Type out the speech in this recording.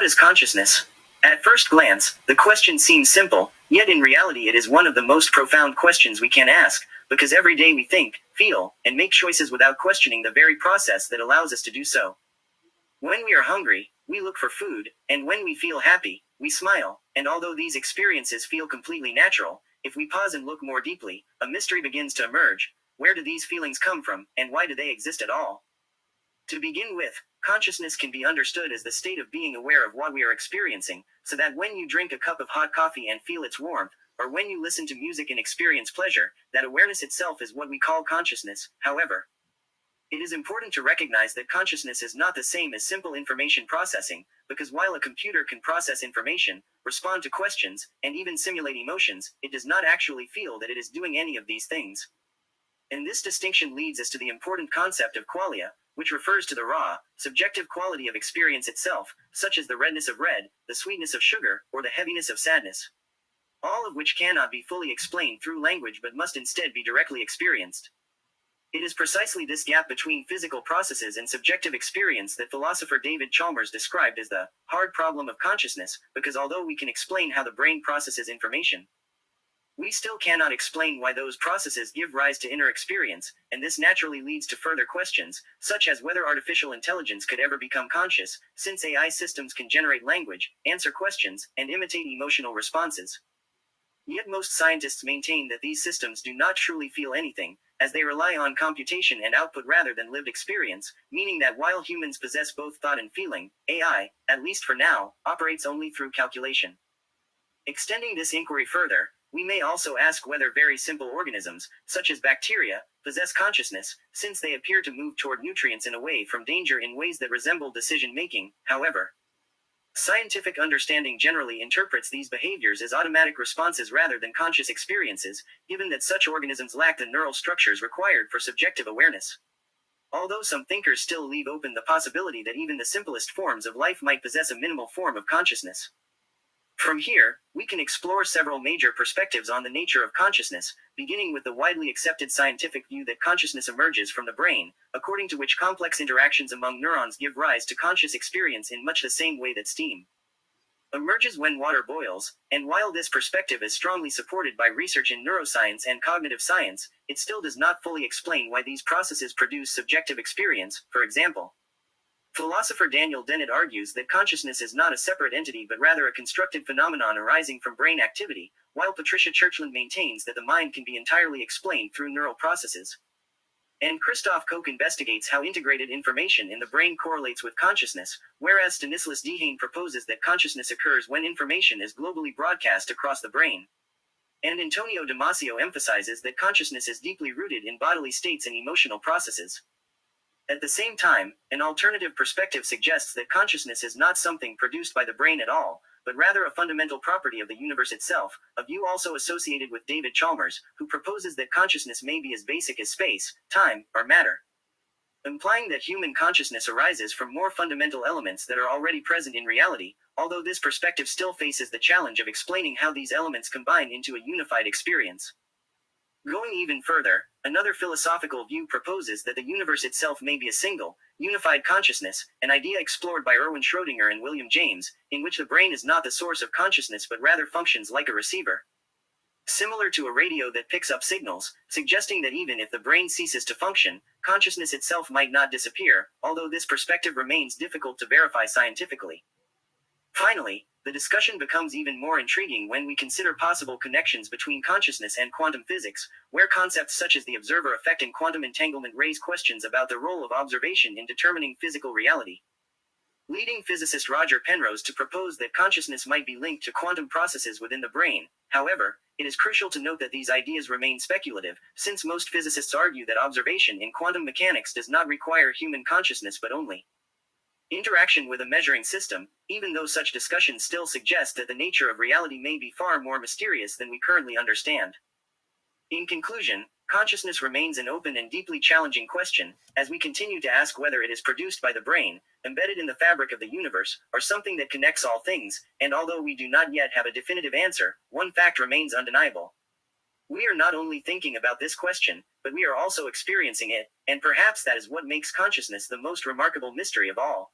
What is consciousness? At first glance, the question seems simple, yet in reality it is one of the most profound questions we can ask, because every day we think, feel, and make choices without questioning the very process that allows us to do so. When we are hungry, we look for food, and when we feel happy, we smile, and although these experiences feel completely natural, if we pause and look more deeply, a mystery begins to emerge. Where do these feelings come from, and why do they exist at all? To begin with, consciousness can be understood as the state of being aware of what we are experiencing, so that when you drink a cup of hot coffee and feel its warmth, or when you listen to music and experience pleasure, that awareness itself is what we call consciousness. However, it is important to recognize that consciousness is not the same as simple information processing, because while a computer can process information, respond to questions, and even simulate emotions, it does not actually feel that it is doing any of these things. And this distinction leads us to the important concept of qualia, which refers to the raw, subjective quality of experience itself, such as the redness of red, the sweetness of sugar, or the heaviness of sadness. All of which cannot be fully explained through language but must instead be directly experienced. It is precisely this gap between physical processes and subjective experience that philosopher David Chalmers described as the hard problem of consciousness, because although we can explain how the brain processes information, we still cannot explain why those processes give rise to inner experience, and this naturally leads to further questions, such as whether artificial intelligence could ever become conscious, since AI systems can generate language, answer questions, and imitate emotional responses. Yet most scientists maintain that these systems do not truly feel anything, as they rely on computation and output rather than lived experience, meaning that while humans possess both thought and feeling, AI, at least for now, operates only through calculation. Extending this inquiry further, we may also ask whether very simple organisms, such as bacteria, possess consciousness, since they appear to move toward nutrients and away from danger in ways that resemble decision-making. However, scientific understanding generally interprets these behaviors as automatic responses rather than conscious experiences, given that such organisms lack the neural structures required for subjective awareness. Although some thinkers still leave open the possibility that even the simplest forms of life might possess a minimal form of consciousness. From here, we can explore several major perspectives on the nature of consciousness, beginning with the widely accepted scientific view that consciousness emerges from the brain, according to which complex interactions among neurons give rise to conscious experience in much the same way that steam emerges when water boils, and while this perspective is strongly supported by research in neuroscience and cognitive science, it still does not fully explain why these processes produce subjective experience. For example, philosopher Daniel Dennett argues that consciousness is not a separate entity but rather a constructed phenomenon arising from brain activity, while Patricia Churchland maintains that the mind can be entirely explained through neural processes. And Christoph Koch investigates how integrated information in the brain correlates with consciousness, whereas Stanislas Dehaene proposes that consciousness occurs when information is globally broadcast across the brain. And Antonio Damasio emphasizes that consciousness is deeply rooted in bodily states and emotional processes. At the same time, an alternative perspective suggests that consciousness is not something produced by the brain at all, but rather a fundamental property of the universe itself, a view also associated with David Chalmers, who proposes that consciousness may be as basic as space, time, or matter, implying that human consciousness arises from more fundamental elements that are already present in reality, although this perspective still faces the challenge of explaining how these elements combine into a unified experience. Going even further, another philosophical view proposes that the universe itself may be a single, unified consciousness, an idea explored by Erwin Schrödinger and William James, in which the brain is not the source of consciousness but rather functions like a receiver, similar to a radio that picks up signals, suggesting that even if the brain ceases to function, consciousness itself might not disappear, although this perspective remains difficult to verify scientifically. Finally, the discussion becomes even more intriguing when we consider possible connections between consciousness and quantum physics, where concepts such as the observer effect and quantum entanglement raise questions about the role of observation in determining physical reality, leading physicist Roger Penrose to propose that consciousness might be linked to quantum processes within the brain. However, it is crucial to note that these ideas remain speculative, since most physicists argue that observation in quantum mechanics does not require human consciousness but only interaction with a measuring system, even though such discussions still suggest that the nature of reality may be far more mysterious than we currently understand. In conclusion, consciousness remains an open and deeply challenging question, as we continue to ask whether it is produced by the brain, embedded in the fabric of the universe, or something that connects all things, and although we do not yet have a definitive answer, one fact remains undeniable. We are not only thinking about this question, but we are also experiencing it, and perhaps that is what makes consciousness the most remarkable mystery of all.